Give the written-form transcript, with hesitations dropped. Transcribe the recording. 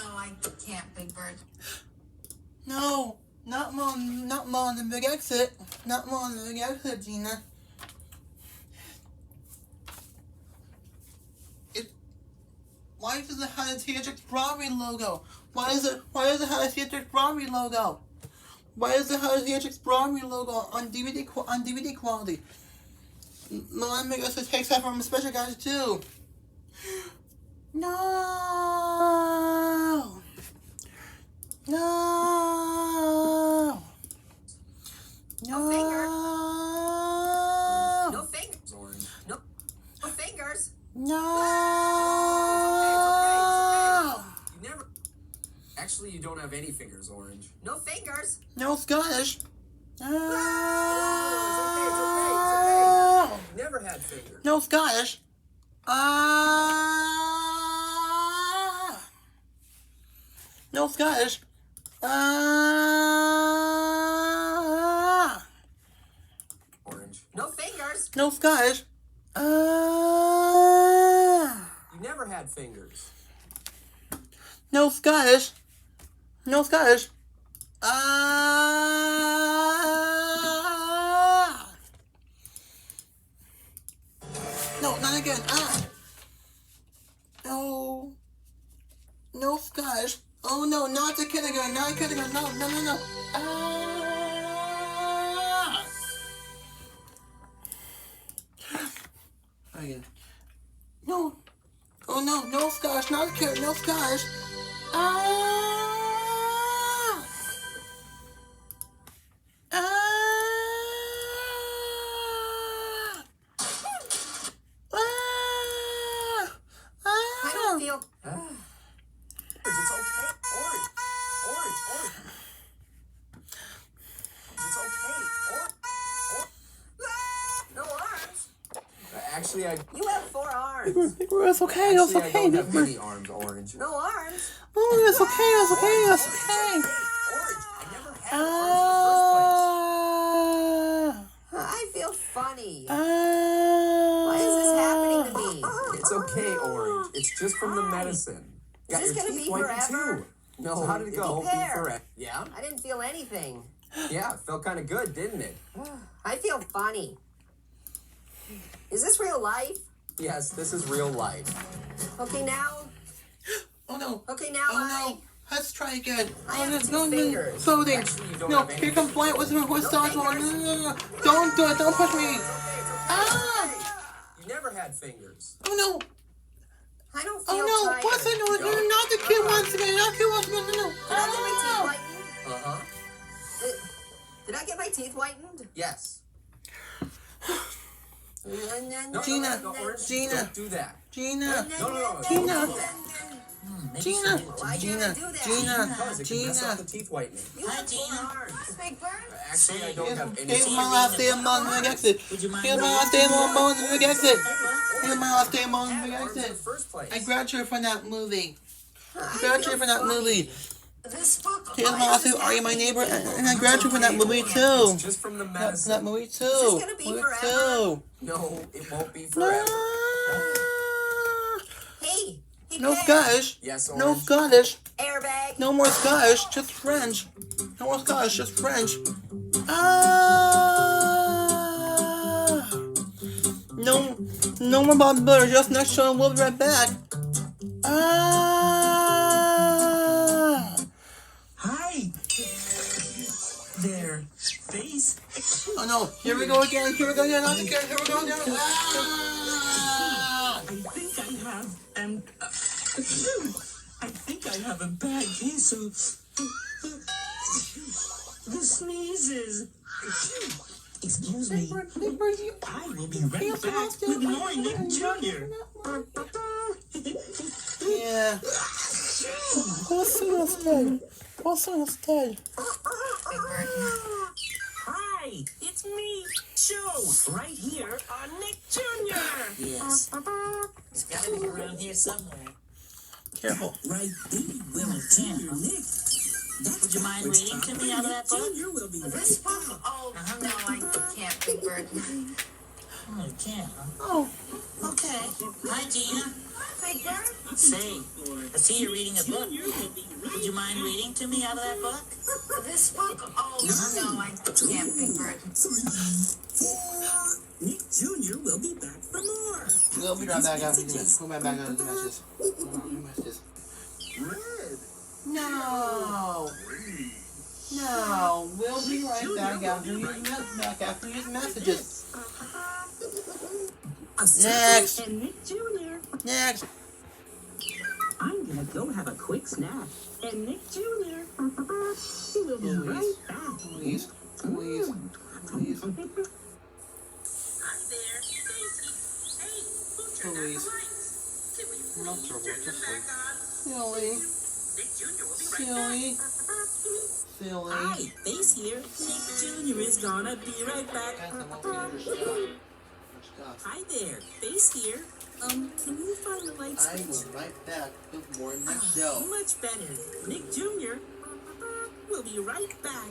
I can't, Big Bird. No, not Mom, the big exit. Not Mom, the big exit, Gina. Why does it have a Theatrics Broadway logo? Why does it have a Theatrics Broadway logo? Why does it have a Theatrics Broadway logo on DVD quality? Milan Megasa takes that from Special Guys too. No. No. No finger. No fingers. No fingers. No. You never. Actually, you don't have any fingers, Orange. No fingers. No Scottish. It's okay. You never had fingers. No Scottish. No Scottish. Orange. No fingers. No Scottish. You never had fingers. No Scottish. No Scottish. No, not again. No. No Scottish. Oh no, not the kindergarten. Not kindergarten. No. Again. No. Oh no, no Scottish. Not the kindergarten. No Scottish. I don't feel. It's okay, Orange. Orange. It's okay, Orange. No arms. Actually, You have 4 arms. It's okay. I It's okay. don't have any arms, Orange. No arms. Oh, it's okay. It's okay. It's okay. Orange. I never had arms in the first place. I feel funny. Why Why is this happening to me? It's okay, Orange. It's just from the medicine. Is this gonna be forever? No, how did it go? Be fair. Yeah? I didn't feel anything. Yeah, it felt kind of good, didn't it? I feel funny. Is this real life? Yes, this is real life. Okay, now. Oh no. Okay, now Oh no. Let's try again. I Oh, have there's 2 no fingers. clothing. Actually, you don't No, have any here comes fingers. Blank with Stars on. fingers. No. Don't do it. Don't push me. You never had fingers. Oh no. I don't feel Oh no. tired. What's that noise? You're not the kid once again. Not the kid once again. No. Did I get my teeth whitened? Uh-huh. Did I get my teeth whitened? Yes. Gina. Orange, Gina. don't do that. Gina. No. Gina. Why Gina. can't I Gina. do that? Because it can mess up the teeth whitening. You have 4 arms. Big Bird? Actually, I don't have any Here's my last day of Mom the Big Exit. Here's my last day of Mom the Big Exit. Here's my last day of Mom the Big arms in the Exit. first place. I graduated from that movie. I Graduated feel from that funny. movie. This book. Here's my last day of Are You My Neighbor? And I graduated from that movie too. It's just from the That medicine. movie too. this gonna be Movie forever? too. No, it won't be No. forever. Hey. No Peg. Scottish. Yes, No Orange. Scottish. Airbag. No more Scottish. Just French. No more Scottish. Just French. No more Bob Butter. Just next show. We'll be right back. Hi there, face. Oh no! Here we go again. Here we go again. Not again. Here we go again. I think I have a bad case of the sneezes. Excuse me. I will be right back with more Nick Jr. Yeah. Posso instead. Hi, it's me, Joe, right here on Nick Jr. Yes. He's got to be around here somewhere. Careful. Right, baby. Well, Nick. Would you mind reading to me out of that book? This book. Oh no, I can't, Big Bird. Oh, you can't, huh? Oh. Okay. Hi, Gina. Hi, Big Bird? Say, I see you're reading a book. Would you mind reading to me out of that book? This book? Oh, no, I can't, Big Bird. Nick Jr. will be back for more. We'll be right back after this. We'll be right back after the messages. No. No. We'll be right back after these messages. Next. And Nick Jr. Next. I'm gonna go have a quick snack. And Nick Jr. He will be right back. Please. Please. Please. Hi there, Stacy. Hey, who turned out the Please. lights? Can we Not please trouble, turn them just back like- on? Silly. Nick Jr. will be right Silly. back. Silly. Hi, Face here. Nick Jr. is gonna be right back. Hi there, Face here. Can you find the light I switch? will be right back with more next show. Much better. Nick Jr. will be right back.